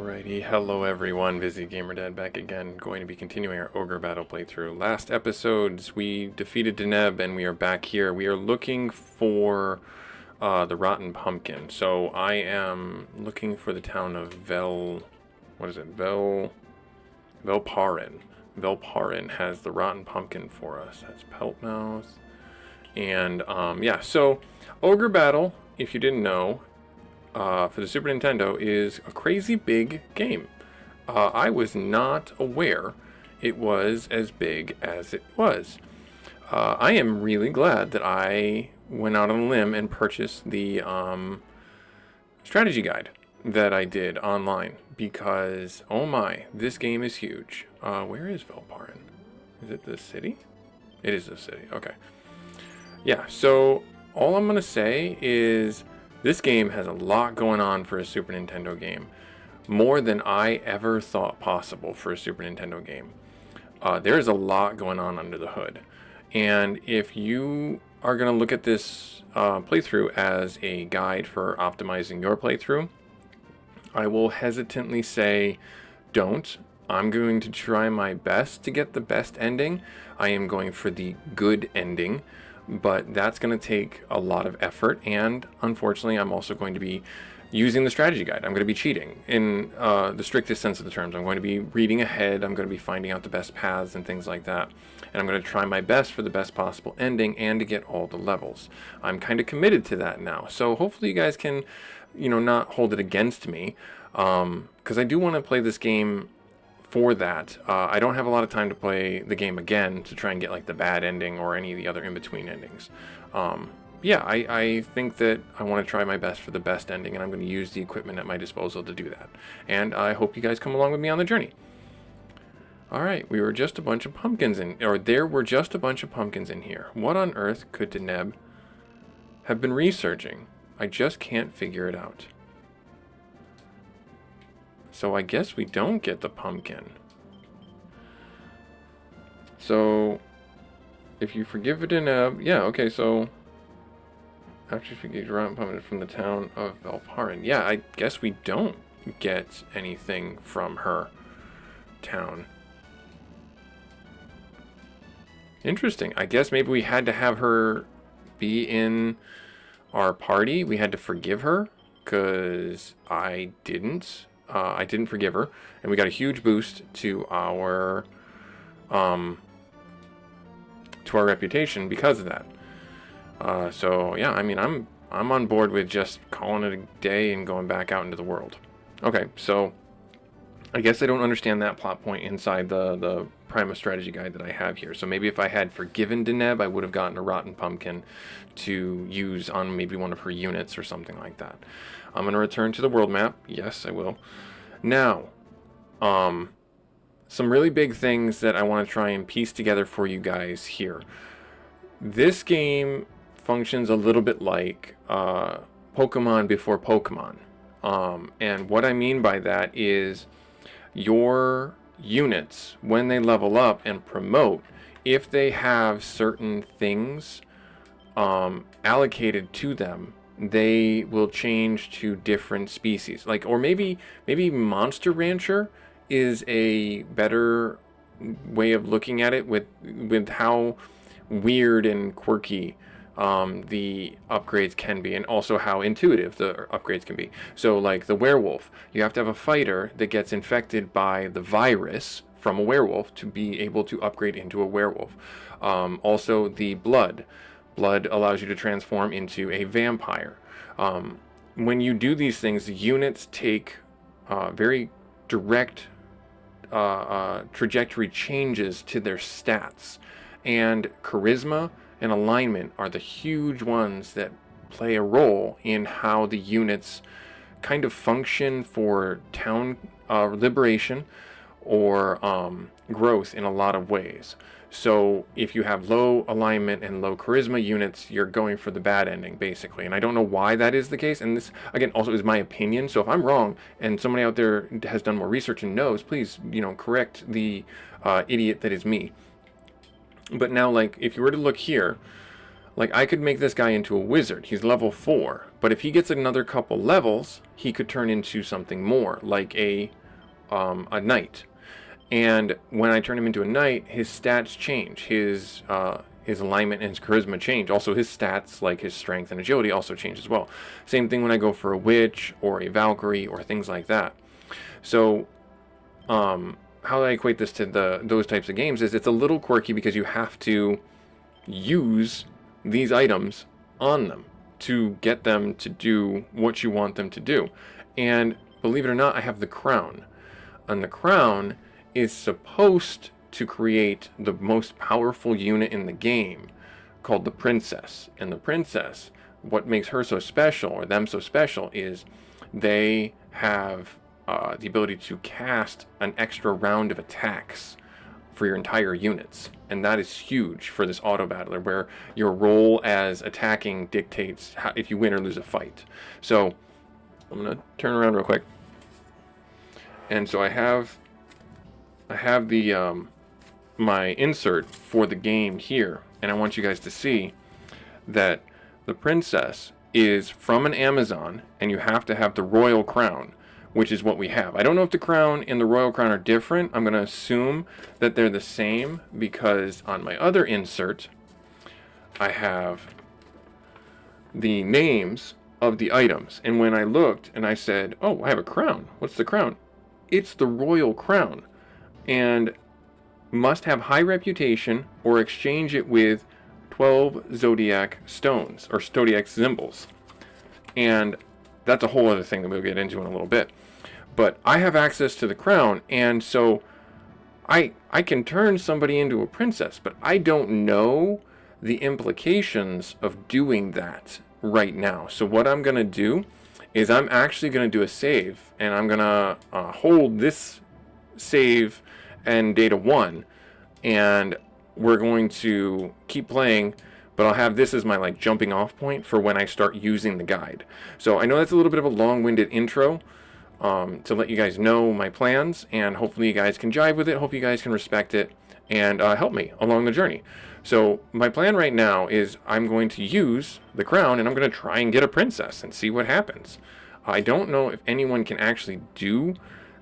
Alrighty, hello everyone, busygamerdad back again, going to be continuing our Ogre Battle playthrough. Last episodes, we defeated Deneb and we are back here. We are looking for the Rotten Pumpkin. So I am looking for the town of Velparin. Velparin has the Rotten Pumpkin for us. That's Peltmouth. And yeah, so Ogre Battle, if you didn't know, for the Super Nintendo is a crazy big game. I was not aware it was as big as it was. I am really glad that I went out on a limb and purchased the strategy guide that I did online because, oh my, this game is huge. Where is Velparin? Is it the city? It is the city, okay. Yeah, so all I'm going to say is this game has a lot going on for a Super Nintendo game. More than I ever thought possible for a Super Nintendo game. There's a lot going on under the hood. And if you are going to look at this playthrough as a guide for optimizing your playthrough, I will hesitantly say don't. I'm going to try my best to get the best ending. I am going for the good ending. But that's going to take a lot of effort, and unfortunately I'm also going to be using the strategy guide. I'm going to be cheating in the strictest sense of the terms. I'm going to be reading ahead, I'm going to be finding out the best paths and things like that, and I'm going to try my best for the best possible ending and to get all the levels. I'm kind of committed to that now, so hopefully you guys can, not hold it against me, because I do want to play this game for that. I don't have a lot of time to play the game again to try and get like the bad ending or any of the other in-between endings. Yeah, I think that I want to try my best for the best ending, and I'm going to use the equipment at my disposal to do that. And I hope you guys come along with me on the journey. Alright, there were just a bunch of pumpkins in here. What on earth could Deneb have been researching? I just can't figure it out. So I guess we don't get the pumpkin. So, if you forgive Deneb, yeah, okay, so after you forgive the Rotten Pumpkin from the town of Velparin, yeah, I guess we don't get anything from her town. Interesting. I guess maybe we had to have her be in our party. We had to forgive her, because I didn't forgive her, and we got a huge boost to our reputation because of that. So yeah, I mean, I'm on board with just calling it a day and going back out into the world. Okay, so I guess I don't understand that plot point inside the Prima strategy guide that I have here. So maybe if I had forgiven Deneb, I would have gotten a Rotten Pumpkin to use on maybe one of her units or something like that. I'm going to return to the world map. Yes, I will. Now, some really big things that I want to try and piece together for you guys here. This game functions a little bit like Pokemon before Pokemon. And what I mean by that is your units, when they level up and promote, if they have certain things allocated to them, they will change to different species. Like, or maybe Monster Rancher is a better way of looking at it with how weird and quirky the upgrades can be, and also how intuitive the upgrades can be. So like the werewolf, you have to have a fighter that gets infected by the virus from a werewolf to be able to upgrade into a werewolf. Also the blood allows you to transform into a vampire. When you do these things, the units take very direct trajectory changes to their stats, and charisma and alignment are the huge ones that play a role in how the units kind of function for town liberation or growth in a lot of ways. So if you have low alignment and low charisma units, you're going for the bad ending, basically. And I don't know why that is the case. And this, again, also is my opinion. So if I'm wrong and somebody out there has done more research and knows, please, correct the idiot that is me. But now, like, if you were to look here, like, I could make this guy into a wizard. He's level 4. But if he gets another couple levels, he could turn into something more, like a knight. And when I turn him into a knight, his stats change. His alignment and his charisma change. Also, his stats, like his strength and agility, also change as well. Same thing when I go for a witch or a Valkyrie or things like that. So, how I equate this to those types of games is it's a little quirky because you have to use these items on them to get them to do what you want them to do. And believe it or not, I have the crown. And the crown is supposed to create the most powerful unit in the game, called the princess. And the princess, what makes her so special, or them so special, is they have the ability to cast an extra round of attacks for your entire units. And that is huge for this auto battler, where your role as attacking dictates if you win or lose a fight. So I'm gonna turn around real quick. And so I have the my insert for the game here, and I want you guys to see that the princess is from an Amazon, and you have to have the royal crown, which is what we have. I don't know if the crown and the royal crown are different. I'm going to assume that they're the same, because on my other insert, I have the names of the items. And when I looked and I said, oh, I have a crown. What's the crown? It's the royal crown. And must have high reputation or exchange it with 12 zodiac stones or zodiac symbols. And that's a whole other thing that we'll get into in a little bit. But I have access to the crown, and so I can turn somebody into a princess, but I don't know the implications of doing that right now. So what I'm going to do is I'm actually going to do a save, and I'm going to hold this save and data 1, and we're going to keep playing, but I'll have this as my like jumping off point for when I start using the guide. So I know that's a little bit of a long-winded intro to let you guys know my plans, and hopefully you guys can jive with it, hope you guys can respect it, and help me along the journey. So my plan right now is I'm going to use the crown, and I'm going to try and get a princess and see what happens. I don't know if anyone can actually do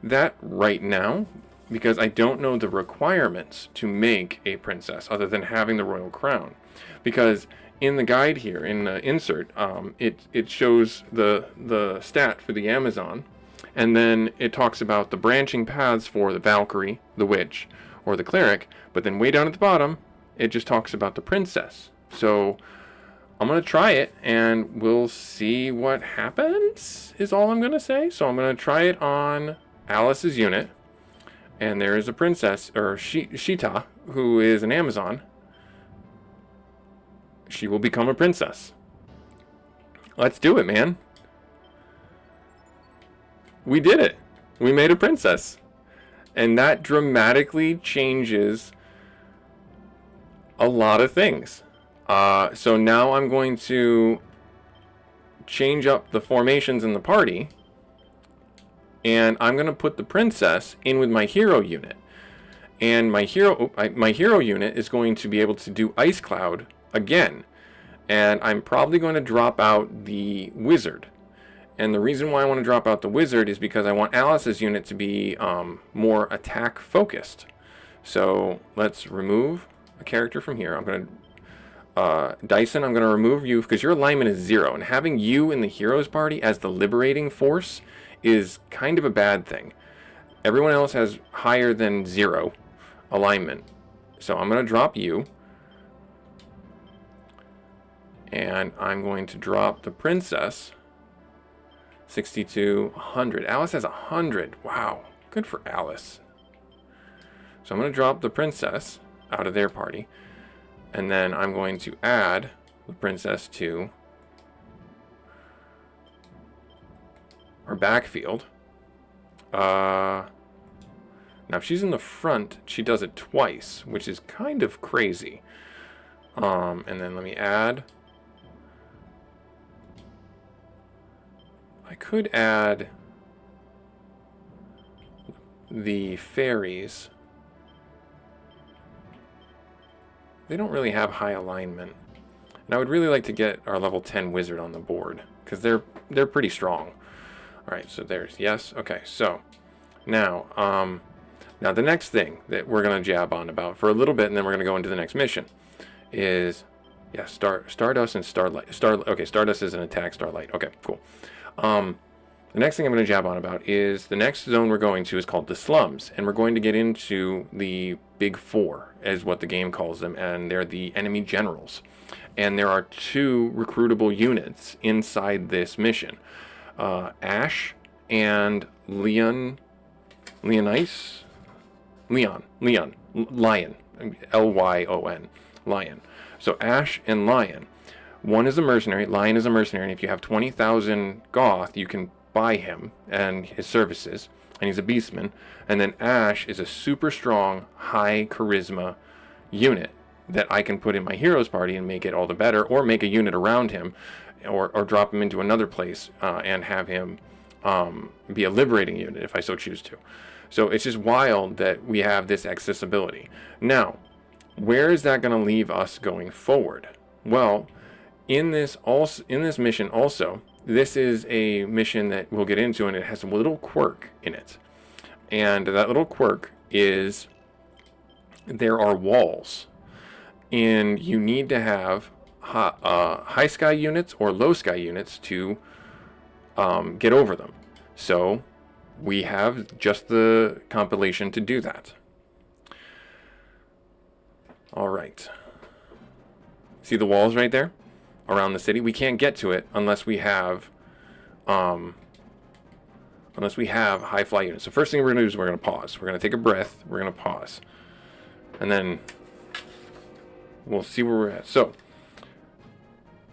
that right now, because I don't know the requirements to make a princess other than having the royal crown. Because in the guide here, in the insert, it shows the stat for the Amazon, and then it talks about the branching paths for the Valkyrie, the witch, or the cleric, but then way down at the bottom, it just talks about the princess. So I'm going to try it, and we'll see what happens, is all I'm going to say. So I'm going to try it on Alice's unit. And there is a princess, or Shita, who is an Amazon. She will become a princess. Let's do it, man. We did it. We made a princess. And that dramatically changes a lot of things. So now I'm going to change up the formations in the party. And I'm going to put the princess in with my hero unit. And my hero unit is going to be able to do Ice Cloud again. And I'm probably going to drop out the wizard. And the reason why I want to drop out the wizard is because I want Alice's unit to be more attack focused. So let's remove a character from here. I'm going to Dyson, I'm going to remove you because your alignment is 0. And having you in the heroes party as the liberating force is kind of a bad thing. Everyone else has higher than 0 alignment. So I'm going to drop you. And I'm going to drop the princess 62, 100. Alice has 100. Wow. Good for Alice. So I'm going to drop the princess out of their party. And then I'm going to add the princess to our backfield. Now if she's in the front, she does it twice, which is kind of crazy. And then let me add. I could add the fairies. They don't really have high alignment. And I would really like to get our level 10 wizard on the board, because they're pretty strong. All right, so there's yes. Okay, so now, now the next thing that we're gonna jab on about for a little bit, and then we're gonna go into the next mission, is yeah, Stardust and Starlight. Okay, Stardust is an attack. Starlight. Okay, cool. The next thing I'm going to jab on about is the next zone we're going to is called the slums, and we're going to get into the Big Four, as what the game calls them, and they're the enemy generals. And there are 2 recruitable units inside this mission, Ash and Lion, Lion, Lyon, Lion. So Ash and Lion. One is a mercenary. Lion is a mercenary, and if you have 20,000 Goth, you can buy him and his services, and he's a beastman. And then Ash is a super strong, high charisma unit that I can put in my heroes party and make it all the better, or make a unit around him, or drop him into another place and have him be a liberating unit if I so choose to. So it's just wild that we have this accessibility. Now, where is that going to leave us going forward? Well, in this mission also, this is a mission that we'll get into, and it has a little quirk in it. And that little quirk is there are walls, and you need to have high sky units or low sky units to get over them. So we have just the compilation to do that. All right. See the walls right there around the city? We can't get to it unless we have high fly units. So first thing we're going to do is we're going to pause. We're going to take a breath. We're going to pause. And then we'll see where we're at. So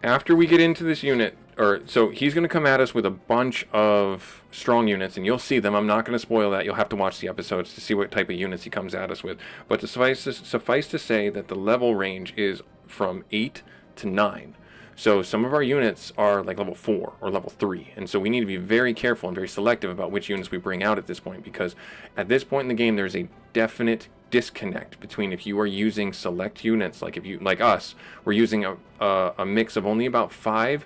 after we get into this unit, so he's going to come at us with a bunch of strong units, and you'll see them. I'm not going to spoil that. You'll have to watch the episodes to see what type of units he comes at us with. But suffice to say that the level range is from 8 to 9. So some of our units are like level 4 or level 3. And so we need to be very careful and very selective about which units we bring out at this point, because at this point in the game, there's a definite disconnect between if you are using select units, like us, we're using a mix of only about 5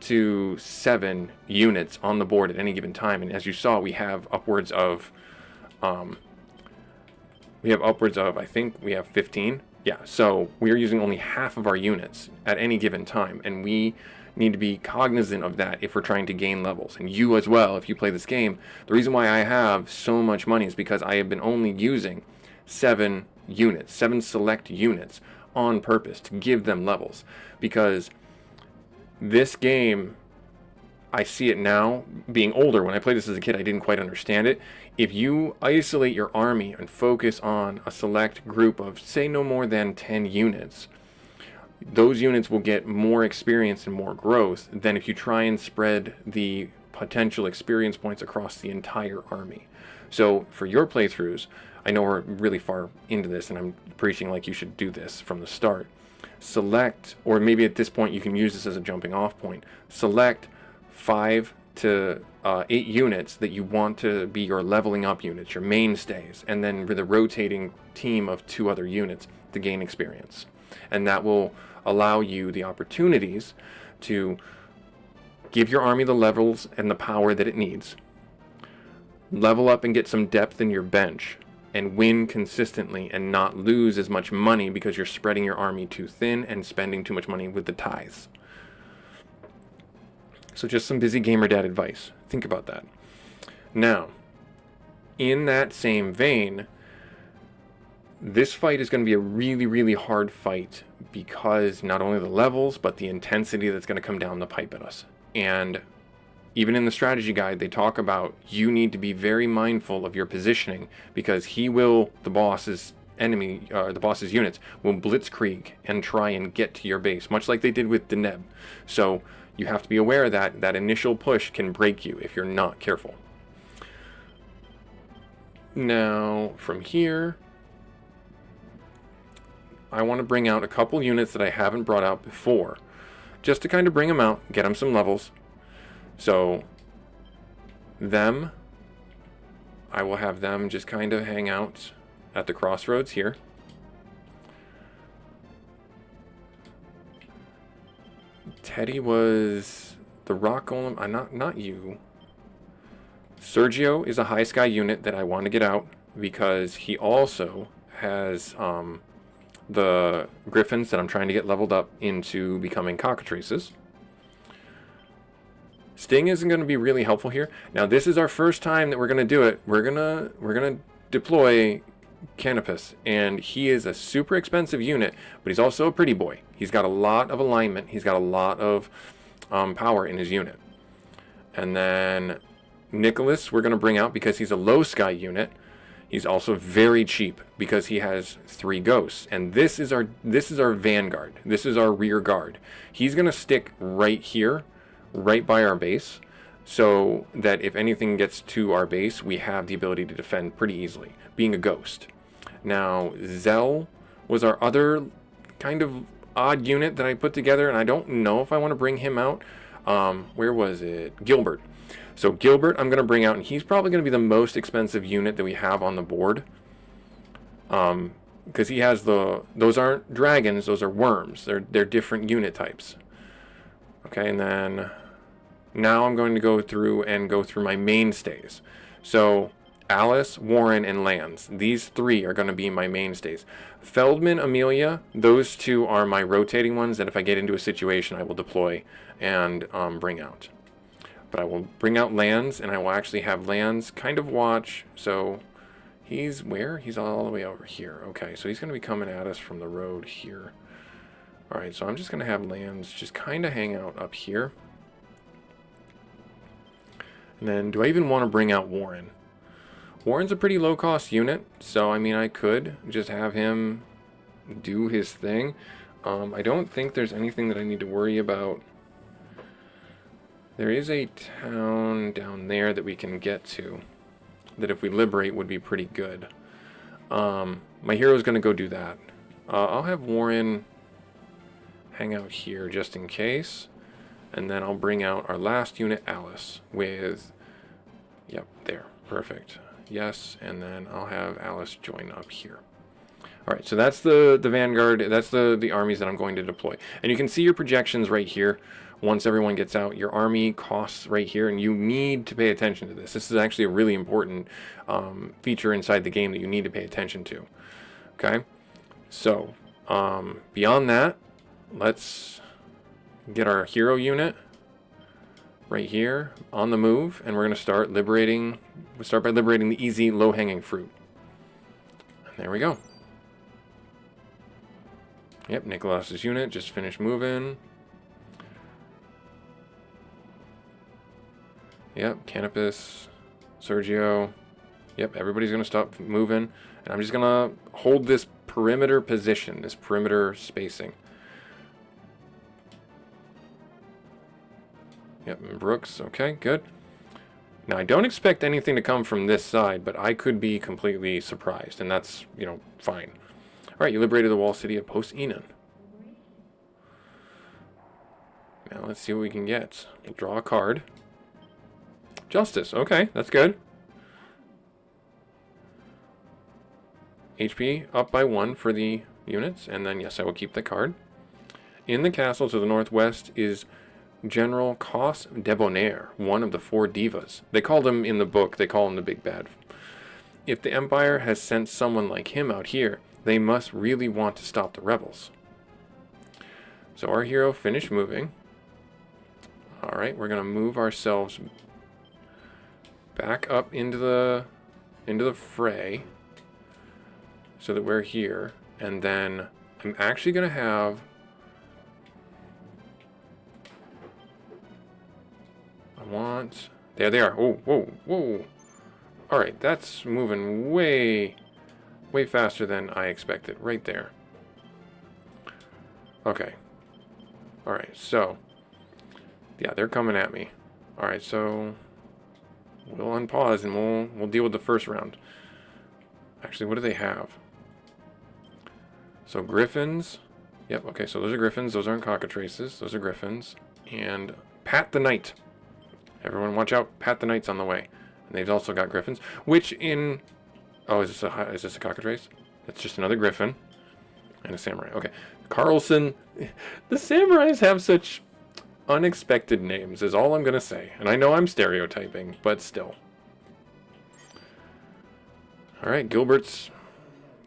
to 7 units on the board at any given time. And as you saw, we have upwards of I think we have 15. Yeah, so we are using only half of our units at any given time, and we need to be cognizant of that if we're trying to gain levels. And you as well, if you play this game, the reason why I have so much money is because I have been only using 7 select units on purpose to give them levels. Because this game, I see it now, being older. When I played this as a kid, I didn't quite understand it. If you isolate your army and focus on a select group of, say, no more than 10 units, those units will get more experience and more growth than if you try and spread the potential experience points across the entire army. So for your playthroughs, I know we're really far into this, and I'm preaching like you should do this from the start. Select, or maybe at this point you can use this as a jumping off point, select 5 to 8 units that you want to be your leveling up units, your mainstays, and then with a rotating team of 2 other units to gain experience. And that will allow you the opportunities to give your army the levels and the power that it needs, level up and get some depth in your bench, and win consistently and not lose as much money because you're spreading your army too thin and spending too much money with the tithes. So just some busy gamer dad advice. Think about that. Now, in that same vein, this fight is going to be a really, really hard fight because not only the levels, but the intensity that's going to come down the pipe at us. And even in the strategy guide, they talk about you need to be very mindful of your positioning, because the boss's units will blitzkrieg and try and get to your base, much like they did with Deneb. So you have to be aware that that initial push can break you if you're not careful. Now, from here, I want to bring out a couple units that I haven't brought out before, just to kind of bring them out, get them some levels. So, I will have them just kind of hang out at the crossroads here. Teddy was the rock golem. Not you. Sergio is a high sky unit that I want to get out because he also has the griffins that I'm trying to get leveled up into becoming cockatrices. Sting isn't going to be really helpful here. Now this is our first time that we're going to do it. We're gonna deploy Canopus, and he is a super expensive unit, but he's also a pretty boy. He's got a lot of alignment. He's got a lot of power in his unit. And then Nicholas we're going to bring out because he's a low sky unit. He's also very cheap because he has 3 ghosts, and this is our vanguard. This is our rear guard. He's going to stick right here, right by our base, so that if anything gets to our base, we have the ability to defend pretty easily, being a ghost. Now, Zell was our other kind of odd unit that I put together, and I don't know if I want to bring him out. Where was it? Gilbert. So Gilbert I'm going to bring out, and he's probably going to be the most expensive unit that we have on the board. Because he has those aren't dragons, those are worms. They're different unit types. Okay, and then now I'm going to go through my mainstays. So Alice, Warren, and Lance. These 3 are going to be my mainstays. Feldman, Amelia, those 2 are my rotating ones that if I get into a situation, I will deploy and bring out. But I will bring out Lance, and I will actually have Lance kind of watch. So he's where? He's all the way over here. Okay, so he's going to be coming at us from the road here. All right, so I'm just going to have Lance just kind of hang out up here. And then do I even want to bring out Warren? Warren's a pretty low-cost unit, so I mean I could just have him do his thing. I don't think there's anything that I need to worry about. There is a town down there that we can get to that if we liberate would be pretty good. My hero's going to go do that. I'll have Warren hang out here just in case. And then I'll bring out our last unit, Alice, with... Yep, there. Perfect. Yes, and then I'll have Alice join up here. Alright, so that's the vanguard. That's the armies that I'm going to deploy. And you can see your projections right here. Once everyone gets out, your army costs right here, and you need to pay attention to this. This is actually a really important feature inside the game that you need to pay attention to. Okay? So, beyond that, let's get our hero unit right here on the move, and we're going to start liberating. We'll start by liberating the easy, low-hanging fruit. And there we go. Yep, Nicholas's unit just finished moving. Yep, Canopus, Sergio. Yep, everybody's going to stop moving. And I'm just going to hold this perimeter position, this perimeter spacing. Yep, and Brooks. Okay, good. Now, I don't expect anything to come from this side, but I could be completely surprised, and that's, fine. All right, you liberated the wall city of Post Enon. Now, let's see what we can get. We'll draw a card. Justice. Okay, that's good. HP up by 1 for the units, and then, yes, I will keep the card. In the castle to the northwest is General Cos Debonair, one of the 4 divas. They called him in the book, they call him the Big Bad. If the Empire has sent someone like him out here, they must really want to stop the rebels. So our hero finished moving. Alright, we're going to move ourselves back up into the fray so that we're here, and then I'm actually going to have there they are. Oh, whoa, whoa. Alright, that's moving way faster than I expected. Right there. Okay. Alright, so yeah, they're coming at me. Alright, so we'll unpause and we'll deal with the first round. Actually, what do they have? So Griffins. Yep, okay, so those are Griffins. Those aren't cockatrices. Those are Griffins. And Pat the Knight. Everyone watch out. Pat the Knight's on the way. And they've also got Griffins. Which in... Oh, is this a cockatrice? It's just another Griffin. And a Samurai. Okay. Carlson. The Samurais have such unexpected names is all I'm going to say. And I know I'm stereotyping, but still. Alright, Gilbert's.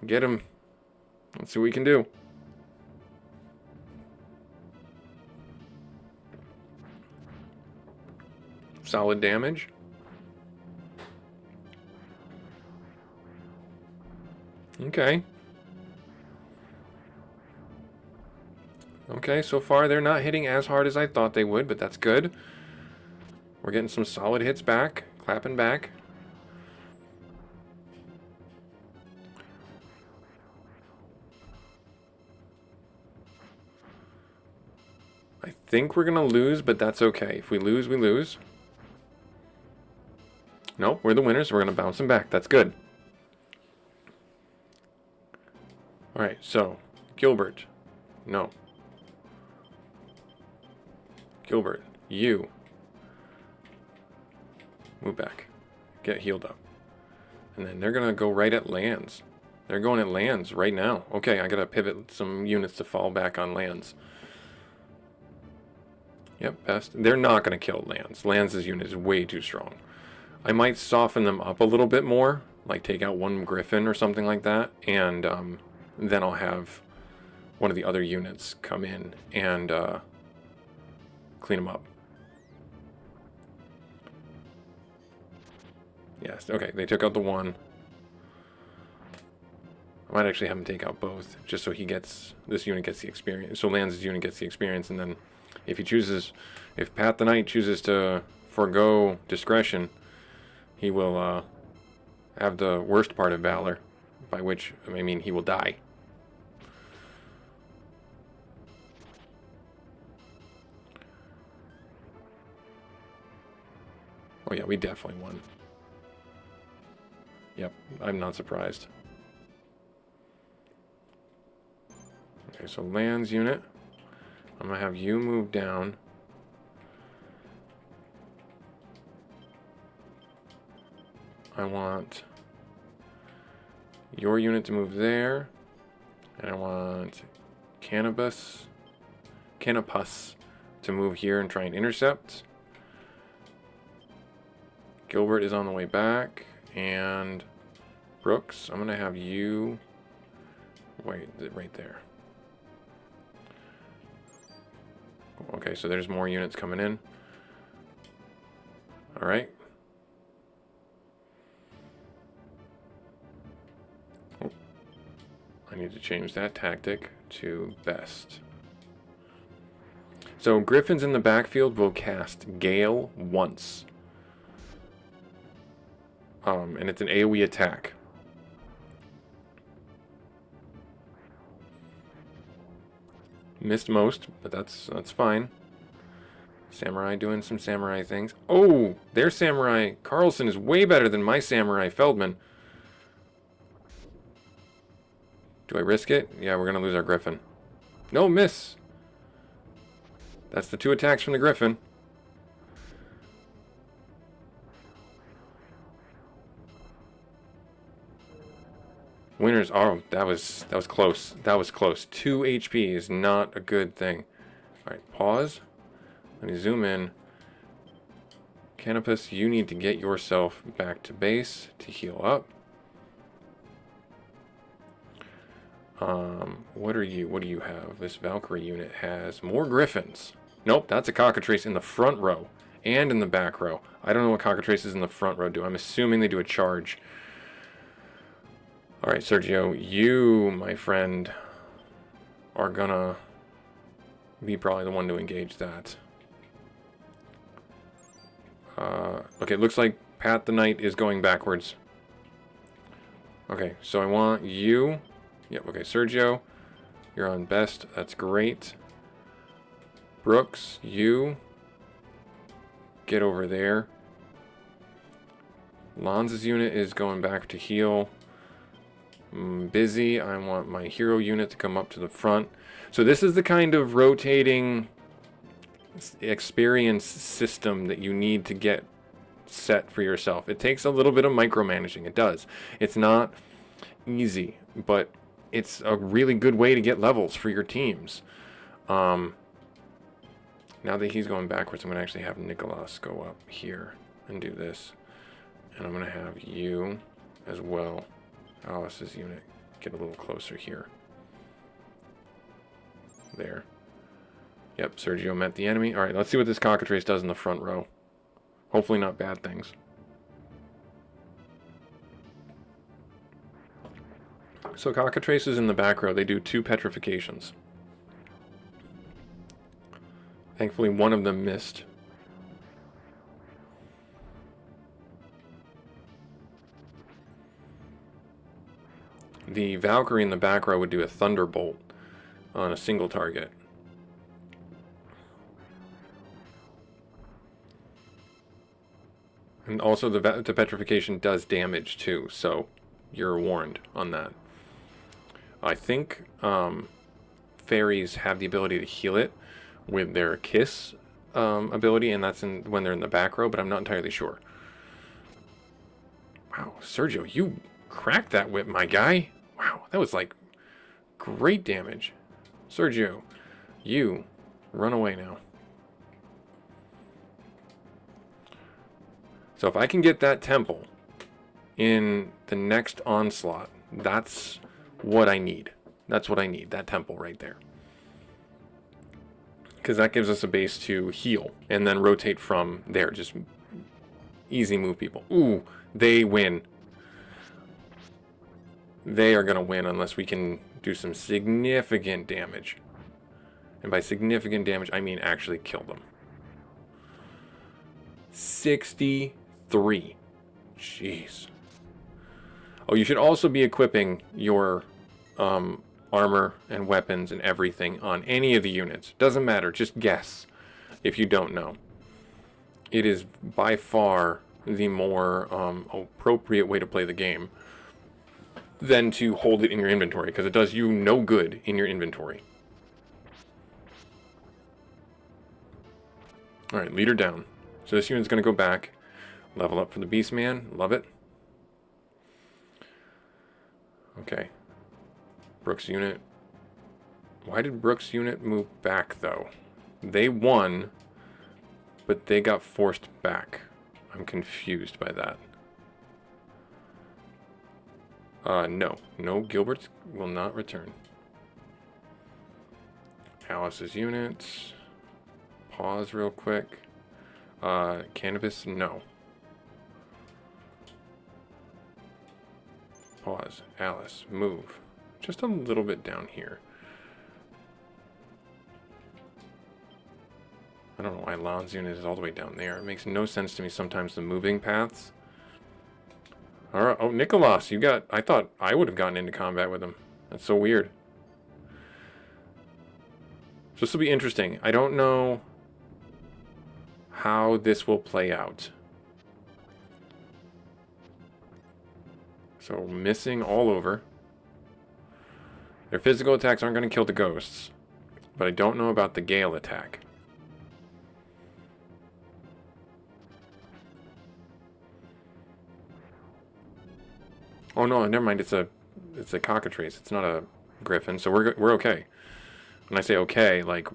Get him. Let's see what we can do. Solid damage. Okay. Okay, so far they're not hitting as hard as I thought they would, but that's good. We're getting some solid hits back, clapping back. I think we're gonna lose, but that's okay. If we lose, we lose. Nope, we're the winners. We're gonna bounce them back. That's good. Alright, so, Gilbert. No. Gilbert, you. Move back. Get healed up. And then they're gonna go right at lands. They're going at lands right now. Okay, I gotta pivot some units to fall back on lands. Yep, best. They're not gonna kill lands. Lands' unit is way too strong. I might soften them up a little bit more, like take out one griffin or something like that, and then I'll have one of the other units come in and clean them up. Yes, okay, they took out the one. I might actually have him take out both, just so this unit gets the experience. So Lands' unit gets the experience, and then if Pat the Knight chooses to forego discretion, he will have the worst part of valor, by which, I mean, he will die. Oh yeah, we definitely won. Yep, I'm not surprised. Okay, so lands unit. I'm gonna have you move down. I want your unit to move there. And I want Canopus to move here and try and intercept. Gilbert is on the way back. And Brooks, I'm gonna have you wait right there. Okay, so there's more units coming in. All right. Oh, I need to change that tactic to best. So Griffins in the backfield will cast Gale once. And it's an AoE attack. Missed most, but that's fine. Samurai doing some samurai things. Oh, their samurai Carlson is way better than my samurai Feldman. Do I risk it? Yeah, we're gonna lose our Griffin. No, miss. That's the 2 attacks from the Griffin. Winners. Oh, that was close. That was close. 2 HP is not a good thing. All right, pause. Let me zoom in. Canopus, you need to get yourself back to base to heal up. What are you? What do you have? This Valkyrie unit has more Griffins. Nope, that's a cockatrice in the front row and in the back row. I don't know what cockatrices in the front row do. I'm assuming they do a charge. All right, Sergio, you, my friend, are gonna be probably the one to engage that. Okay, it looks like Pat the Knight is going backwards. Okay, so I want you. Yep, okay, Sergio, you're on best. That's great. Brooks, you get over there. Lanz's unit is going back to heal. Busy. I want my hero unit to come up to the front. So this is the kind of rotating experience system that you need to get set for yourself. It takes a little bit of micromanaging. It does. It's not easy, but it's a really good way to get levels for your teams. Now that he's going backwards, I'm going to actually have Nicholas go up here and do this. And I'm going to have you as well Alice's unit. Get a little closer here. There. Yep, Sergio met the enemy. Alright, let's see what this cockatrice does in the front row. Hopefully not bad things. So cockatrices in the back row, they do 2 petrifications. Thankfully, one of them missed. The Valkyrie in the back row would do a Thunderbolt on a single target. And also the petrification does damage too, so you're warned on that. I think fairies have the ability to heal it with their kiss ability, and that's when they're in the back row, but I'm not entirely sure. Wow, Sergio, you cracked that whip, my guy. Wow, that was like great damage. Sergio, you run away now. So if I can get that temple in the next onslaught, that's what I need. That's what I need, that temple right there. Because that gives us a base to heal and then rotate from there. Just easy move people. Ooh, they win. They are going to win unless we can do some significant damage. And by significant damage, I mean actually kill them. 63. Jeez. Oh, you should also be equipping your armor and weapons and everything on any of the units. Doesn't matter, just guess if you don't know. It is by far the more appropriate way to play the game than to hold it in your inventory, because it does you no good in your inventory. Alright, leader down. So this unit's going to go back. Level up for the Beast Man. Love it. Okay. Brooks' unit. Why did Brooks' unit move back, though? They won, but they got forced back. I'm confused by that. No. No, Gilbert will not return. Alice's units. Pause real quick. Cannabis, no. Pause. Alice, move. Just a little bit down here. I don't know why Lon's unit is all the way down there. It makes no sense to me sometimes, the moving paths. Alright, oh, Nicholas, you got... I thought I would have gotten into combat with him. That's so weird. So this will be interesting. I don't know how this will play out. So, missing all over. Their physical attacks aren't going to kill the ghosts. But I don't know about the Gale attack. Oh no, never mind. It's a cockatrice. It's not a griffin, so we're okay. When I say okay, like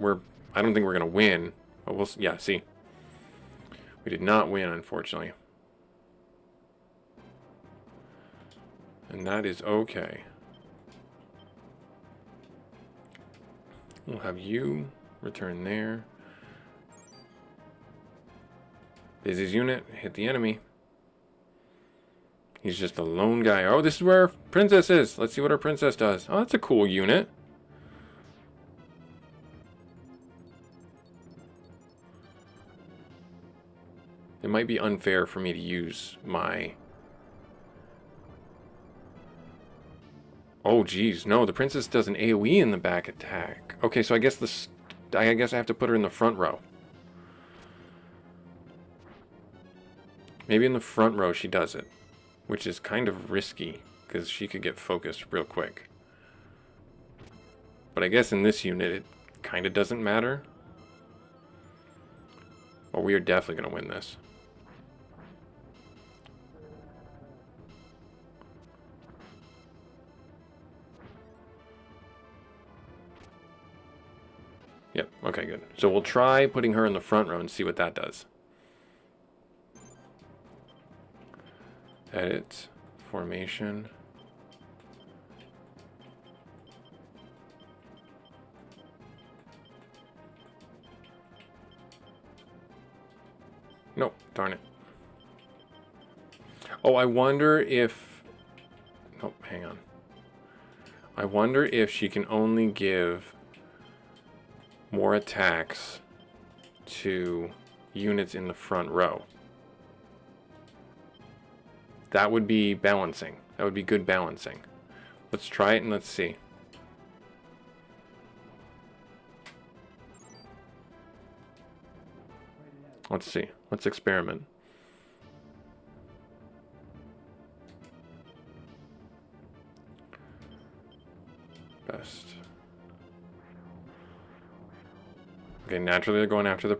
I don't think we're gonna win, but we'll yeah. See, we did not win, unfortunately, and that is okay. We'll have you return there. Busy's unit hit the enemy. He's just a lone guy. Oh, this is where our princess is. Let's see what our princess does. Oh, that's a cool unit. It might be unfair for me to use my... Oh, geez. No, the princess does an AoE in the back attack. Okay, so I guess I have to put her in the front row. Maybe in the front row she does it. Which is kind of risky, because she could get focused real quick. But I guess in this unit, it kind of doesn't matter. Well, we are definitely going to win this. Yep, okay, good. So we'll try putting her in the front row and see what that does. Edit, formation. Nope, darn it. Oh, I wonder if... Nope, hang on. I wonder if she can only give more attacks to units in the front row. That would be balancing. That would be good balancing. Let's try it and let's see. Let's see. Let's experiment. Best. Okay, naturally they're going after the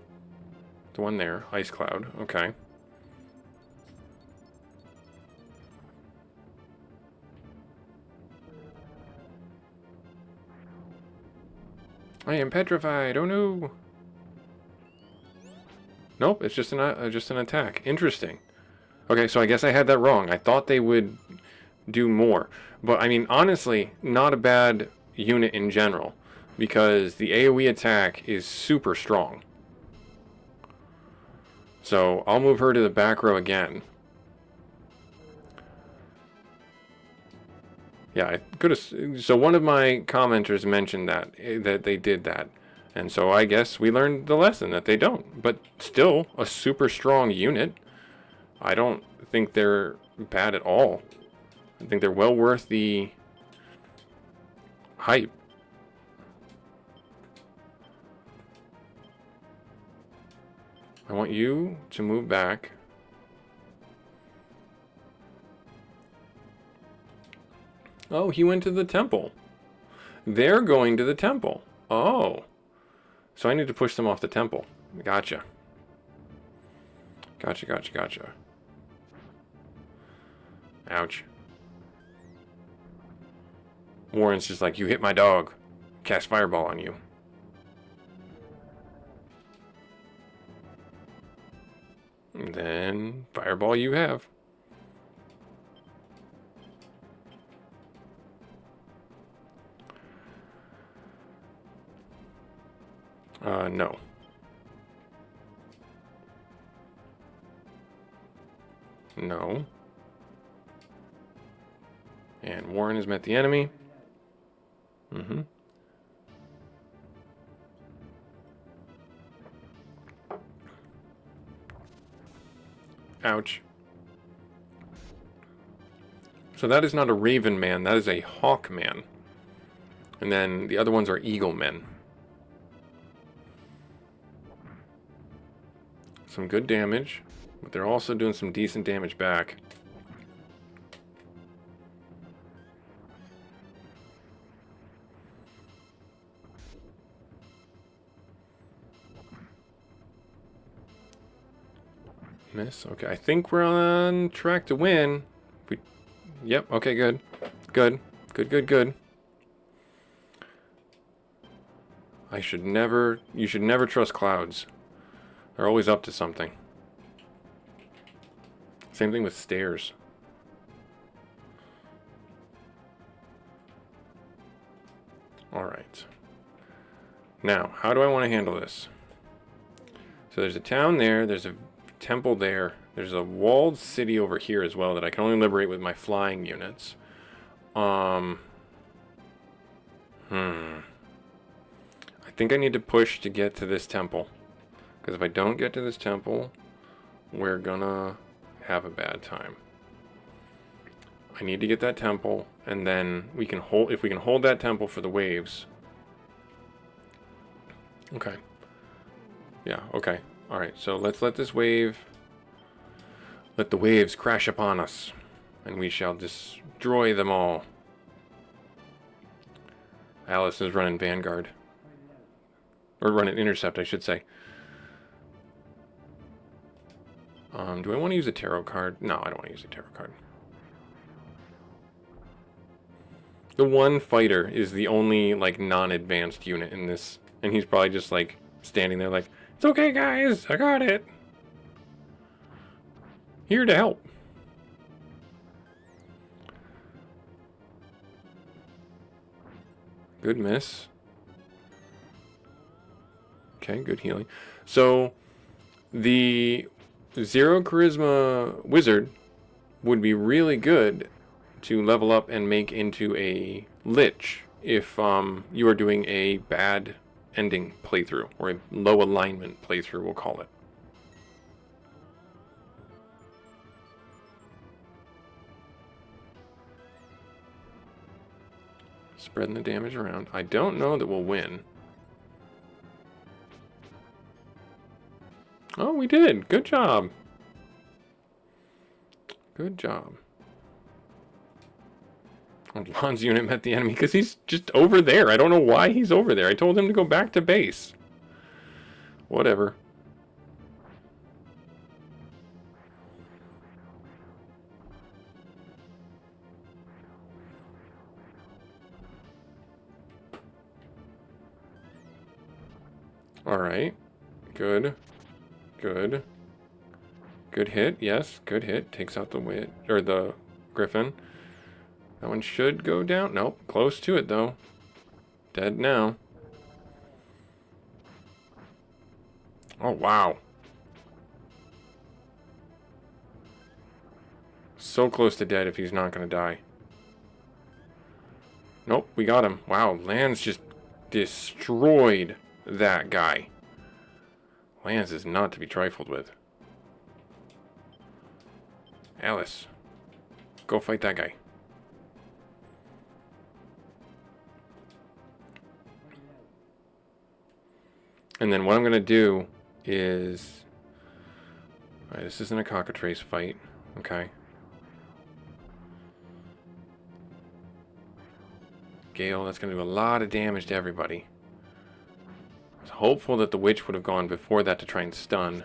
one there. Ice Cloud. Okay. I am petrified. Oh no. Nope, it's just an attack. Interesting. Okay, so I guess I had that wrong. I thought they would do more. But I mean, honestly, not a bad unit in general, because the AoE attack is super strong. So I'll move her to the back row again. Yeah, I could have. So one of my commenters mentioned that they did that, and so I guess we learned the lesson that they don't. But still, a super strong unit. I don't think they're bad at all. I think they're well worth the hype. I want you to move back. Oh, he went to the temple. They're going to the temple. Oh. So I need to push them off the temple. Gotcha. Gotcha, gotcha, gotcha. Ouch. Warren's just like, you hit my dog. Cast fireball on you. And then fireball you have. No. No. And Warren has met the enemy. Mm-hmm. Ouch. So that is not a Raven Man, that is a Hawk Man. And then the other ones are Eagle Men. Some good damage, but they're also doing some decent damage back. Miss. Okay, I think we're on track to win. Yep, okay, good. Good. Good, good, good. You should never trust clouds. They're always up to something. Same thing with stairs. Alright. Now, how do I want to handle this? So there's a town there, there's a temple there, there's a walled city over here as well that I can only liberate with my flying units. I think I need to push to get to this temple. Because if I don't get to this temple, we're gonna have a bad time. I need to get that temple, and then we can hold, if we can hold that temple for the waves. Okay. Yeah, okay. Alright, so let's let this wave, let the waves crash upon us, and we shall destroy them all. Alice is running Vanguard. Or running Intercept, I should say. Do I want to use a tarot card? No, I don't want to use a tarot card. The one fighter is the only, like, non-advanced unit in this. And he's probably just, like, standing there like, it's okay, guys, I got it. Here to help. Good miss. Okay, good healing. So, the 0 charisma wizard would be really good to level up and make into a lich if you are doing a bad ending playthrough, or a low alignment playthrough, we'll call it. Spreading the damage around. I don't know that we'll win. Oh, we did. Good job. Good job. Lon's unit met the enemy because he's just over there. I don't know why he's over there. I told him to go back to base. Whatever. Alright. Good. Good. Good hit. Yes, good hit. Takes out the witch, or the griffin. That one should go down. Nope. Close to it, though. Dead now. Oh, wow. So close to dead if he's not going to die. Nope, we got him. Wow, Lance just destroyed that guy. Lance is not to be trifled with. Alice, go fight that guy. And then what I'm going to do is... Alright, this isn't a cockatrice fight. Okay. Gale, that's going to do a lot of damage to everybody. I was hopeful that the witch would have gone before that to try and stun.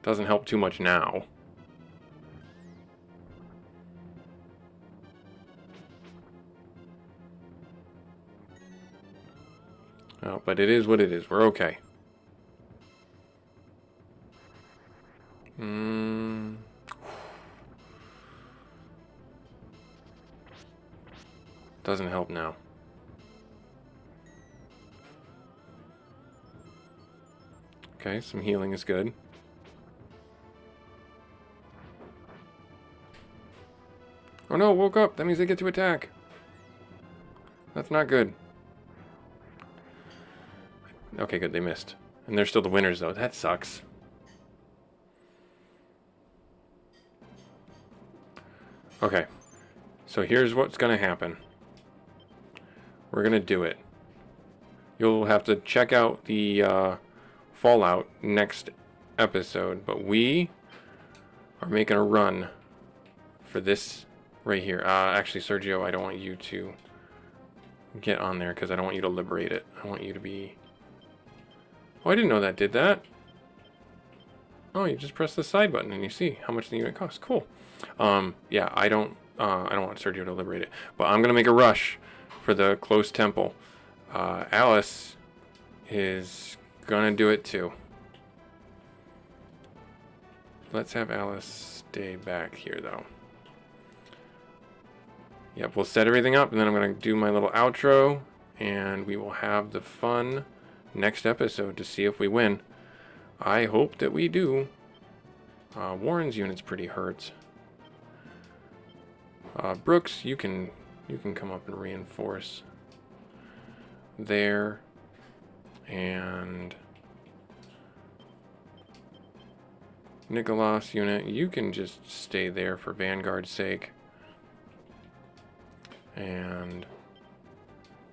Doesn't help too much now. Oh, but it is what it is. We're okay. Doesn't help now. Okay, some healing is good. Oh no, woke up. That means they get to attack. That's not good. Okay, good, they missed. And they're still the winners, though. That sucks. Okay. So here's what's going to happen. We're going to do it. You'll have to check out the Fallout next episode. But we are making a run for this right here. Actually, Sergio, I don't want you to get on there because I don't want you to liberate it. I want you to be... Oh, I didn't know that did that. Oh, you just press the side button and you see how much the unit costs. Cool. Yeah, I don't want Sergio to liberate it, but I'm gonna make a rush for the close temple. Alice is gonna do it too. Let's have Alice stay back here, though. Yep, we'll set everything up, and then I'm gonna do my little outro, and we will have the fun next episode to see if we win. I hope that we do. Warren's unit's pretty hurt. Brooks, you can come up and reinforce there, and Nicholas unit, you can just stay there for Vanguard's sake, and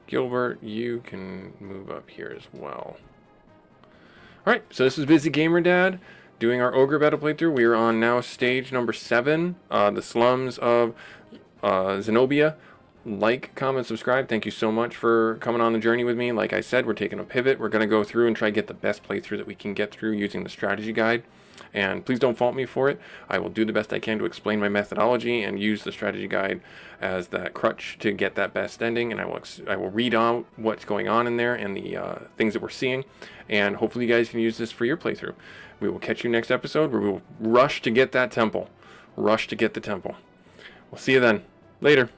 Gilbert, you can move up here as well. Alright, so this is busygamerdad doing our Ogre Battle playthrough. We are on now stage number 7, the slums of Zenobia. Like, comment, subscribe. Thank you so much for coming on the journey with me. Like I said, we're taking a pivot. We're going to go through and try to get the best playthrough that we can get through using the strategy guide. And please don't fault me for it. I will do the best I can to explain my methodology and use the strategy guide as that crutch to get that best ending. And I will read out what's going on in there and the things that we're seeing. And hopefully you guys can use this for your playthrough. We will catch you next episode where we will rush to get that temple. Rush to get the temple. We'll see you then. Later.